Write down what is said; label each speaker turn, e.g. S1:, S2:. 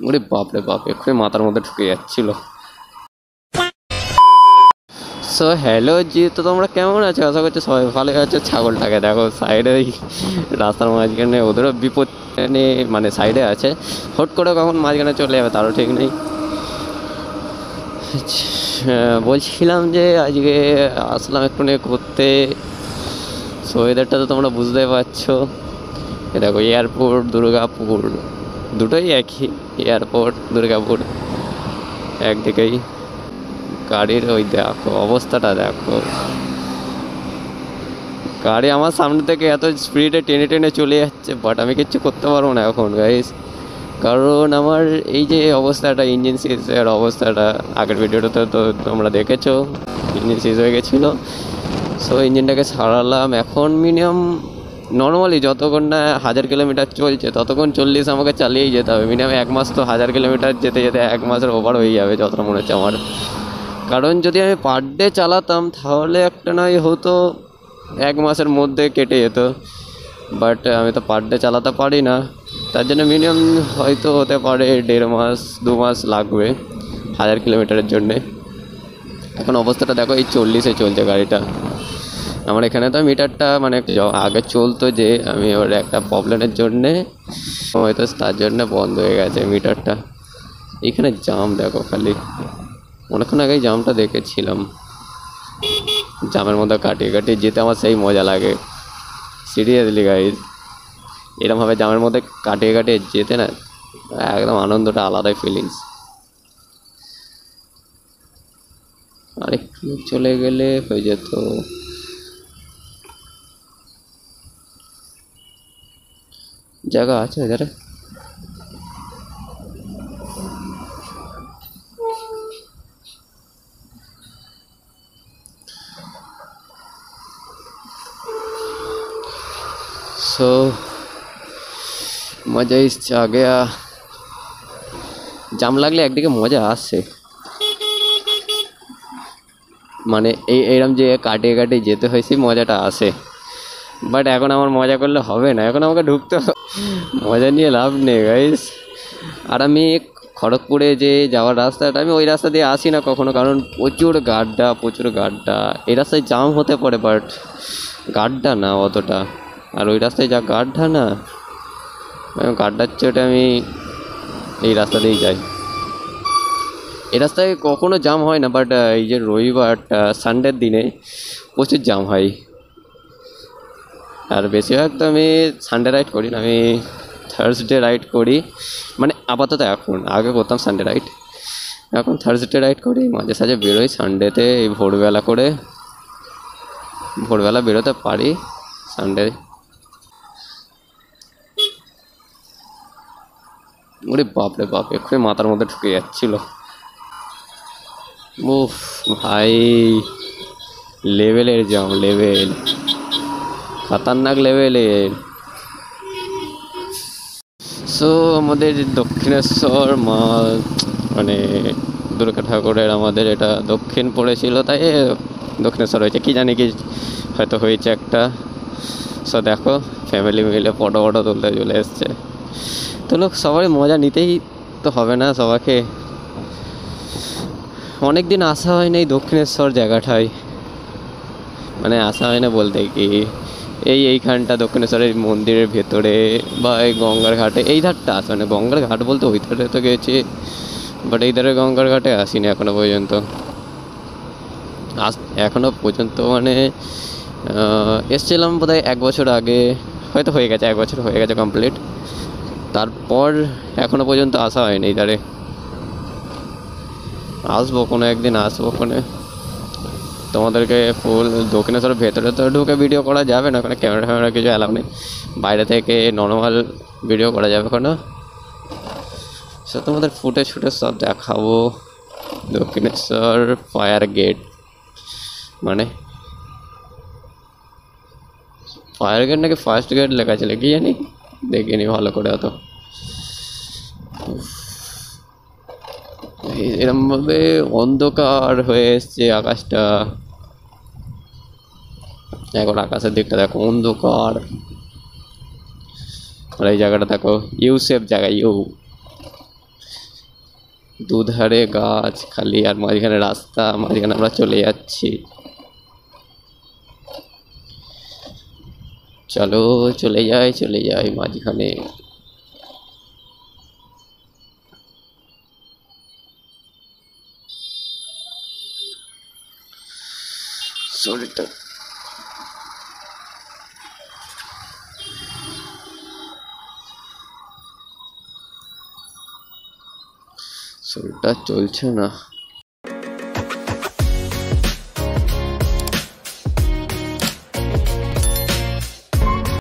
S1: ওরে বাপরে বাপ, এক্ষুনি মাথার মধ্যে ঢুকে যাচ্ছিল। সো হ্যালো জি, তো তোমরা কেমন আছো? আশা করছি সবাই ভালো আছো। ছাগলটাকে দেখো সাইডে, ওই রাস্তার মাঝখানে, ওদেরও বিপদ নেই, মানে সাইডে আছে, হুট করে কখন মাঝখানে চলে যাবে তারও ঠিক নেই। বলছিলাম যে আজকে আসলাম একটু নিয়ে ঘুরতে। সো ওয়েদারটা তো তোমরা বুঝতে পারছো। দেখো এয়ারপোর্ট দুর্গাপুর দুটোই একই, এয়ারপোর্ট দুর্গাপুর একদিকেই। গাড়ির ওই দেখো অবস্থাটা দেখো, গাড়ি আমার সামনে থেকে এত স্পিডে টেনে টেনে চলে যাচ্ছে, বাট আমি কিচ্ছু করতে পারবো না এখন গাইস, কারণ আমার এই যে অবস্থাটা, ইঞ্জিন সিজের অবস্থাটা, আগের ভিডিওটাতে তো তোমরা দেখেছো, ইঞ্জিন সিজ হয়ে গেছিলো। সো ইঞ্জিনটাকে সারালাম। এখন মিনিমাম নর্মালি যতক্ষণ না 1000 কিলোমিটার চলছে ততক্ষণ 40 আমাকে চালিয়েই যেতে হবে। মিনিমাম 1 মাস তো 1000 কিলোমিটার যেতে যেতে 1 মাসের ওভার হয়ে যাবে যতটা মনে হচ্ছে আমার। কারণ যদি আমি পার ডে চালাতাম তাহলে একটা নয় হতো 1 মাসের মধ্যে কেটে যেত, বাট আমি তো পার ডে চালাতে পারি না, তার জন্য মিনিমাম হয়তো হতে পারে 1.5 মাস 2 মাস লাগবে 1000 কিলোমিটারের জন্যে। এখন অবস্থাটা দেখো, এই 40-এ চলছে গাড়িটা। আমার এখানে তো মিটারটা মানে আগে চলতো, যে আমি এবার একটা প্রবলেমের জন্যে হয়তো তার জন্য বন্ধ হয়ে গেছে মিটারটা। এখানে জাম দেখো খালি, অনেকক্ষণ আগেই জামটা দেখেছিলাম। জামের মধ্যে কাটিয়ে কাটিয়ে যেতে আমার সেই মজা লাগে, সিরিয়াসলি গাইজ। এরমভাবে জামের মধ্যে কাটিয়ে কাটিয়ে যেতে না একদম আনন্দটা আলাদাই ফিলিংস। আরেকটু চলে গেলে হয়ে যেত। জায়গা আছে এধারে। सो मजा इससे आ गया। জাম লাগলে একদিকে মজা আসে, মানে এইরকম যে কাটিয়ে কাটিয়ে যেতে হয় সেই মজাটা আসে, বাট এখন আমার মজা করলে হবে না, এখন আমাকে ঢুকতে মজা নিয়ে লাভ নেই গাইস। আর আমি খড়গপুরে যে যাওয়ার রাস্তাটা, আমি ওই রাস্তা দিয়ে আসি না কখনো, কারণ প্রচুর গাড্ডা। এই রাস্তায় জাম হতে পারে বাট গাড্ডা না অতটা। আর ওই রাস্তায় যা গাড্ডা না, গাড্ডার চোটে আমি এই রাস্তা দিয়েই যাই। এই রাস্তায় কখনো জাম হয় না, বাট এই যে রবিবার সানডের দিনে প্রচুর জাম হয়। আর বেশিরভাগ তো আমি সানডে রাইড করি না, আমি থার্সডে রাইড করি, মানে আপাতত। এখন আগে করতাম সানডে রাইড, এখন থার্সডে রাইড করি। মাঝে সাঝে বেরোই সানডেতে, এই ভোরবেলা বেরোতে পারি সানডে। ওরে বাপরে বাপ, এক্ষুনি মাথার মধ্যে ঢুকে যাচ্ছিল। উফ ভাই, লেভেলের জাম, খতরনাক লেভেলের। সো আমাদের দক্ষিণেশ্বর মানে দুর্গা ঠাকুরের আমাদের এটা দক্ষিণ পড়েছিল, তাই দক্ষিণেশ্বর হয়েছে, কি জানি কি হয়তো হয়েছে একটা। সো দেখো ফ্যামিলি মিলে ফটো তুলতে চলে এসছে। তো লোক সবারই মজা নিতেই তো হবে না সবাইকে। অনেক দিন আসা হয় না এই দক্ষিণেশ্বর জায়গাটায়, মানে আসা হয় না বলতে কি, এইখানটা দক্ষিণেশ্বরের মন্দিরের ভেতরে বা এই গঙ্গার ঘাটে এই ধারটা আসে, মানে গঙ্গার ঘাট বলতে ওই ধারে তো গেছি, বাট এই ধারে গঙ্গার ঘাটে আসিনি এখনো পর্যন্ত। মানে এসছিলাম বোধহয় 1 বছর আগে, হয়তো হয়ে গেছে 1 বছর হয়ে গেছে কমপ্লিট। তারপর এখনো পর্যন্ত আসা হয়নি এই ধারে। আসবো কোনো একদিন, তোমাদেরকে ফুল দক্ষিণেশ্বরের ভেতরে তো ঢুকে ভিডিও করা যাবে না, ওখানে ক্যামেরা কিছু অ্যালাউ নেই। বাইরে থেকে নর্মাল ভিডিও করা যাবে ওখানে। সে তোমাদের ফুটেজ সব দেখাবো। দক্ষিণেশ্বর ফায়ার গেট, মানে ফায়ার গেট নাকি ফার্স্ট গেট লেখা ছিল, কি জানি, দেখিনি ভালো করে অত। এরমভাবে অন্ধকার হয়ে এসছে আকাশটা, এখন আকাশের দিকটা দেখো অন্ধকার। আর এই জায়গাটা দেখো ইউ শেপ জায়গা, দুধারে গাছ খালি, আর মাঝখানে রাস্তা, মাঝখানে আমরা চলে যাচ্ছি। চলো চলে যাই মাঝখানে। শরীরটা শরীরটা চলছে না।